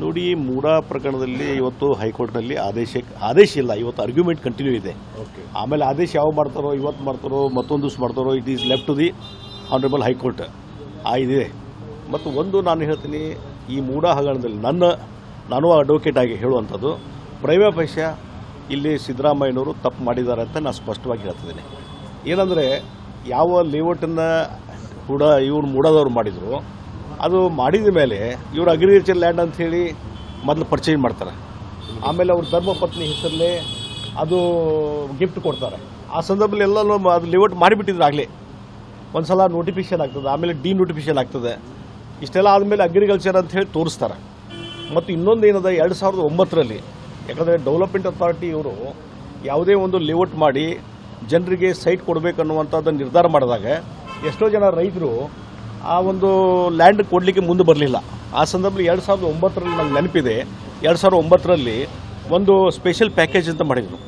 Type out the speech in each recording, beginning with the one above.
ನೋಡಿ, ಮೂಡಾ ಪ್ರಕರಣದಲ್ಲಿ ಇವತ್ತು ಹೈಕೋರ್ಟ್ನಲ್ಲಿ ಆದೇಶ ಇಲ್ಲ. ಇವತ್ತು ಆರ್ಗ್ಯುಮೆಂಟ್ ಕಂಟಿನ್ಯೂ ಇದೆ. ಆಮೇಲೆ ಆದೇಶ ಯಾವ ಮಾಡ್ತಾರೋ, ಇವತ್ತು ಮಾಡ್ತಾರೋ, ಮತ್ತೊಂದು ದಿವಸ ಮಾಡ್ತಾರೋ, it is left to the honourable high court ಇದೆ. ಮತ್ತು ಒಂದು ನಾನು ಹೇಳ್ತೀನಿ, ಈ ಮೂಡಾ ಹಗರಣದಲ್ಲಿ ನಾನು ಅಡ್ವೊಕೇಟ್ ಆಗಿ ಹೇಳುವಂಥದ್ದು, ಪ್ರೈಮಾ ಫೇಶಿಯಾ ಇಲ್ಲಿ ಸಿದ್ದರಾಮಯ್ಯನವರು ತಪ್ಪು ಮಾಡಿದ್ದಾರೆ ಅಂತ ನಾನು ಸ್ಪಷ್ಟವಾಗಿ ಹೇಳ್ತಿದ್ದೀನಿ. ಏನಂದರೆ, ಯಾವ ಲೇಔಟನ್ನು ಕೂಡ ಇವ್ರು ಮೂಡಾದವ್ರು ಮಾಡಿದರು, ಅದು ಮಾಡಿದ ಮೇಲೆ ಇವರು ಅಗ್ರಿಕಲ್ಚರ್ ಲ್ಯಾಂಡ್ ಅಂತ ಹೇಳಿ ಮೊದಲು ಪರ್ಚೇಸ್ ಮಾಡ್ತಾರೆ. ಆಮೇಲೆ ಅವ್ರ ಧರ್ಮಪತ್ನಿ ಹೆಸರಲ್ಲೇ ಅದು ಗಿಫ್ಟ್ ಕೊಡ್ತಾರೆ. ಆ ಸಂದರ್ಭದಲ್ಲಿ ಎಲ್ಲನೂ ಅದು ಲೇಔಟ್ ಮಾಡಿಬಿಟ್ಟಿದ್ರು. ಆಗಲೇ ಒಂದು ಸಲ ನೋಟಿಫಿಕೇಶನ್ ಆಗ್ತದೆ, ಆಮೇಲೆ ಡಿನೋಟಿಫಿಕೇಶನ್ ಆಗ್ತದೆ. ಇಷ್ಟೆಲ್ಲ ಆದಮೇಲೆ ಅಗ್ರಿಕಲ್ಚರ್ ಅಂತ ಹೇಳಿ ತೋರಿಸ್ತಾರೆ. ಮತ್ತು ಇನ್ನೊಂದು ಏನದ, 2009ರಲ್ಲಿ, ಯಾಕಂದರೆ ಡೆವಲಪ್ಮೆಂಟ್ ಅಥಾರಿಟಿ ಇವರು ಯಾವುದೇ ಒಂದು ಲೇಔಟ್ ಮಾಡಿ ಜನರಿಗೆ ಸೈಟ್ ಕೊಡಬೇಕನ್ನುವಂಥದ್ದನ್ನು ನಿರ್ಧಾರ ಮಾಡಿದಾಗ ಎಷ್ಟೋ ಜನ ರೈತರು ಆ ಒಂದು ಲ್ಯಾಂಡ್ ಕೊಡಲಿಕ್ಕೆ ಮುಂದೆ ಬರಲಿಲ್ಲ. ಆ ಸಂದರ್ಭದಲ್ಲಿ 2009ರಲ್ಲಿ ನಂಗೆ ನೆನಪಿದೆ, 2009ರಲ್ಲಿ ಒಂದು ಸ್ಪೆಷಲ್ ಪ್ಯಾಕೇಜ್ ಅಂತ ಮಾಡಿದರು.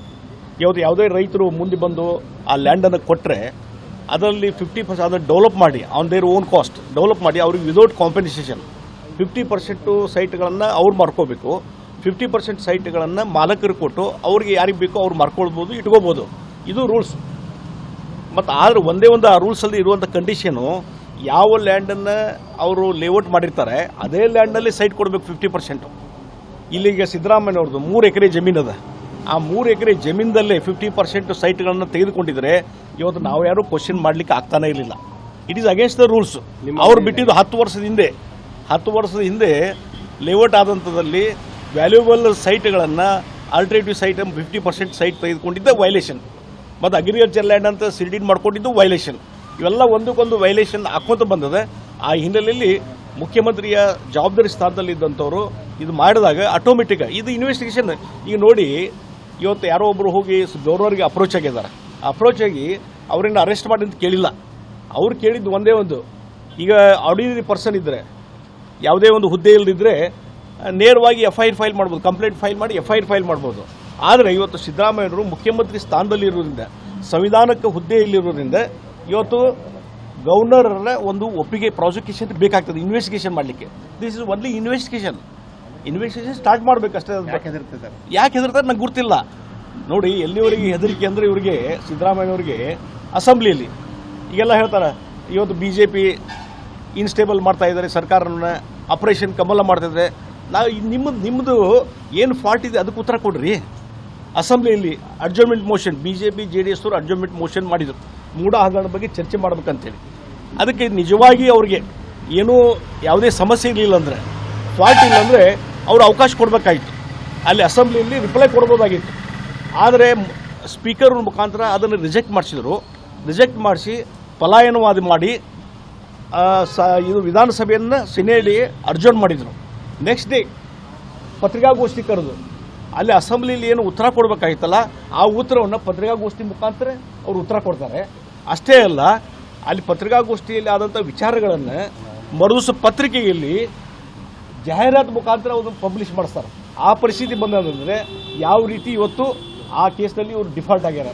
ಯಾವುದೇ ರೈತರು ಮುಂದೆ ಬಂದು ಆ ಲ್ಯಾಂಡನ್ನು ಕೊಟ್ಟರೆ ಅದರಲ್ಲಿ 50% ಅದನ್ನು ಡೆವಲಪ್ ಮಾಡಿ, on their own cost develop ಮಾಡಿ, ಅವ್ರಿಗೆ ವಿದೌಟ್ ಕಾಂಪೆನ್ಸೇಷನ್ 50% ಸೈಟ್ಗಳನ್ನು ಅವ್ರು ಮಾರ್ಕೋಬೇಕು, 50% ಸೈಟ್ಗಳನ್ನು ಮಾಲಕರಿಗೆ ಕೊಟ್ಟು ಅವ್ರಿಗೆ ಯಾರಿಗೆ ಬೇಕೋ ಅವ್ರು ಮಾರ್ಕೊಳ್ಬೋದು, ಇಟ್ಕೋಬೋದು. ಇದು ರೂಲ್ಸ್. ಮತ್ತು ಆದರೆ ಒಂದೇ ಒಂದು ಆ ರೂಲ್ಸಲ್ಲಿ ಇರುವಂಥ ಕಂಡೀಷನು, ಯಾವ ಲ್ಯಾಂಡನ್ನು ಅವರು ಲೇಔಟ್ ಮಾಡಿರ್ತಾರೆ ಅದೇ ಲ್ಯಾಂಡಲ್ಲಿ ಸೈಟ್ ಕೊಡಬೇಕು 50%. ಇಲ್ಲಿಗೆ ಸಿದ್ದರಾಮಯ್ಯವ್ರದ್ದು 3 ಎಕರೆ ಜಮೀನದ, ಆ 3 ಎಕರೆ ಜಮೀನದಲ್ಲೇ 50% ಸೈಟ್ಗಳನ್ನು ತೆಗೆದುಕೊಂಡಿದ್ರೆ ಇವತ್ತು ನಾವು ಯಾರೂ ಕ್ವಶನ್ ಮಾಡಲಿಕ್ಕೆ ಆಗ್ತಾನೆ ಇರಲಿಲ್ಲ. It is against the rules. ಅವ್ರು ಬಿಟ್ಟಿದ್ದು 10 ವರ್ಷದ ಹಿಂದೆ ಲೇಔಟ್ ಆದಂಥದ್ದಲ್ಲಿ ವ್ಯಾಲ್ಯೂಬಲ್ ಸೈಟ್ಗಳನ್ನು ಆಲ್ಟರ್ನೇಟಿವ್ ಸೈಟ್ 50% ಸೈಟ್ ತೆಗೆದುಕೊಂಡಿದ್ದ ವೈಲೇಷನ್, ಮತ್ತು ಅಗ್ರಿಕಲ್ಚರ್ ಲ್ಯಾಂಡ್ ಅಂತ ಸಿಲ್ಡಿಡ್ ಮಾಡ್ಕೊಂಡಿದ್ದು ವೈಲೇಷನ್. ಇವೆಲ್ಲ ಒಂದಕ್ಕೊಂದು ವೈಲೇಷನ್ ಹಾಕ್ಕೊಂತ ಬಂದಿದೆ. ಆ ಹಿನ್ನೆಲೆಯಲ್ಲಿ ಮುಖ್ಯಮಂತ್ರಿಯ ಜವಾಬ್ದಾರಿ ಸ್ಥಾನದಲ್ಲಿದ್ದಂಥವರು ಇದು ಮಾಡಿದಾಗ ಆಟೋಮೆಟಿಕ್ ಇದು ಇನ್ವೆಸ್ಟಿಗೇಷನ್. ಈಗ ನೋಡಿ, ಇವತ್ತು ಯಾರೋ ಒಬ್ಬರು ಹೋಗಿ ಗವರ್ನರ್ಗೆ ಅಪ್ರೋಚ್ ಆಗಿದ್ದಾರೆ. ಅಪ್ರೋಚ್ ಆಗಿ ಅವರನ್ನು ಅರೆಸ್ಟ್ ಮಾಡಿ ಅಂತ ಕೇಳಿಲ್ಲ. ಅವ್ರು ಕೇಳಿದ್ದು ಒಂದೇ ಒಂದು, ಈಗ ಆರ್ಡಿನರಿ ಪರ್ಸನ್ ಇದ್ದರೆ, ಯಾವುದೇ ಒಂದು ಹುದ್ದೆ ಇಲ್ಲದಿದ್ದರೆ ನೇರವಾಗಿ FIR ಫೈಲ್ ಮಾಡ್ಬೋದು, ಕಂಪ್ಲೇಂಟ್ ಫೈಲ್ ಮಾಡಿ FIR ಫೈಲ್ ಮಾಡ್ಬೋದು. ಆದರೆ ಇವತ್ತು ಸಿದ್ದರಾಮಯ್ಯವರು ಮುಖ್ಯಮಂತ್ರಿ ಸ್ಥಾನದಲ್ಲಿರೋದ್ರಿಂದ, ಸಂವಿಧಾನಕ್ಕೆ ಹುದ್ದೆಯಲ್ಲಿರೋದ್ರಿಂದ ಇವತ್ತು ಗವರ್ನರ್ನ ಒಂದು ಒಪ್ಪಿಗೆ ಪ್ರಾಸಿಕ್ಯೂಷನ್ ಬೇಕಾಗ್ತದೆ ಇನ್ವೆಸ್ಟಿಗೇಷನ್ ಮಾಡಲಿಕ್ಕೆ. This is only investigation start ಮಾಡಬೇಕಷ್ಟೇ. ಯಾಕೆ ಹೆದರ್ತಾರೆ ನಂಗೆ ಗೊತ್ತಿಲ್ಲ. ನೋಡಿ, ಎಲ್ಲಿವರೆಗೆ ಹೆದರಿಕೆ ಅಂದರೆ ಇವರಿಗೆ, ಸಿದ್ದರಾಮಯ್ಯವ್ರಿಗೆ ಅಸೆಂಬ್ಲಿಯಲ್ಲಿ ಈಗೆಲ್ಲ ಹೇಳ್ತಾರೆ, ಇವತ್ತು BJP ಇನ್ಸ್ಟೇಬಲ್ ಮಾಡ್ತಾ ಇದ್ದಾರೆ, ಸರ್ಕಾರನ ಆಪರೇಷನ್ ಕಮಲ ಮಾಡ್ತಾಯಿದ್ರೆ. ನಾವು ನಿಮ್ಮದು ಏನು ಫಾಲ್ಟ್ ಇದೆ ಅದಕ್ಕೆ ಉತ್ತರ ಕೊಡ್ರಿ. ಅಸೆಂಬ್ಲಿಯಲ್ಲಿ ಅಡ್ಜರ್ಮೆಂಟ್ ಮೋಷನ್, BJP JDS ಅವರು ಅಡ್ಜರ್ಮೆಂಟ್ ಮೋಷನ್ ಮಾಡಿದರು, ಮೂಡಾ ಹಗರಣ ಬಗ್ಗೆ ಚರ್ಚೆ ಮಾಡ್ಬೇಕಂತೇಳಿ. ಅದಕ್ಕೆ ನಿಜವಾಗಿ ಅವ್ರಿಗೆ ಏನೂ ಯಾವುದೇ ಸಮಸ್ಯೆ ಇರಲಿಲ್ಲ ಅಂದರೆ, ಫಾಲ್ಟ್ ಇಲ್ಲ ಅಂದರೆ ಅವರು ಅವಕಾಶ ಕೊಡಬೇಕಾಗಿತ್ತು. ಅಲ್ಲಿ ಅಸೆಂಬ್ಲಿಯಲ್ಲಿ ರಿಪ್ಲೈ ಕೊಡ್ಬೋದಾಗಿತ್ತು. ಆದರೆ ಸ್ಪೀಕರ್ ಮುಖಾಂತರ ಅದನ್ನು ರಿಜೆಕ್ಟ್ ಮಾಡಿಸಿದರು. ರಿಜೆಕ್ಟ್ ಮಾಡಿಸಿ ಪಲಾಯನವಾದ ಮಾಡಿ ಇದು ವಿಧಾನಸಭೆಯನ್ನು ಸೆನೆಟ್ಗೆ ಅರ್ಜೆಂಟ್ ಮಾಡಿದರು. ನೆಕ್ಸ್ಟ್ ಡೇ ಪತ್ರಿಕಾಗೋಷ್ಠಿ ಕರೆದು ಅಲ್ಲಿ ಅಸೆಂಬ್ಲಿಯಲ್ಲಿ ಏನು ಉತ್ತರ ಕೊಡಬೇಕಾಗಿತ್ತಲ್ಲ, ಆ ಉತ್ತರವನ್ನು ಪತ್ರಿಕಾಗೋಷ್ಠಿ ಮುಖಾಂತರ ಅವರು ಉತ್ತರ ಕೊಡ್ತಾರೆ. ಅಷ್ಟೇ ಅಲ್ಲ, ಅಲ್ಲಿ ಪತ್ರಿಕಾಗೋಷ್ಠಿಯಲ್ಲಿ ಆದಂಥ ವಿಚಾರಗಳನ್ನು ಮರುದಿವಸ ಪತ್ರಿಕೆಯಲ್ಲಿ ಜಾಹೀರಾತು ಮುಖಾಂತರ ಅದನ್ನು ಪಬ್ಲಿಷ್ ಮಾಡಿಸ್ತಾರೆ. ಆ ಪರಿಸ್ಥಿತಿ ಬಂದಂದರೆ ಯಾವ ರೀತಿ ಇವತ್ತು ಆ ಕೇಸ್ನಲ್ಲಿ ಇವರು ಡಿಫಾಲ್ಟ್ ಆಗ್ಯಾರ.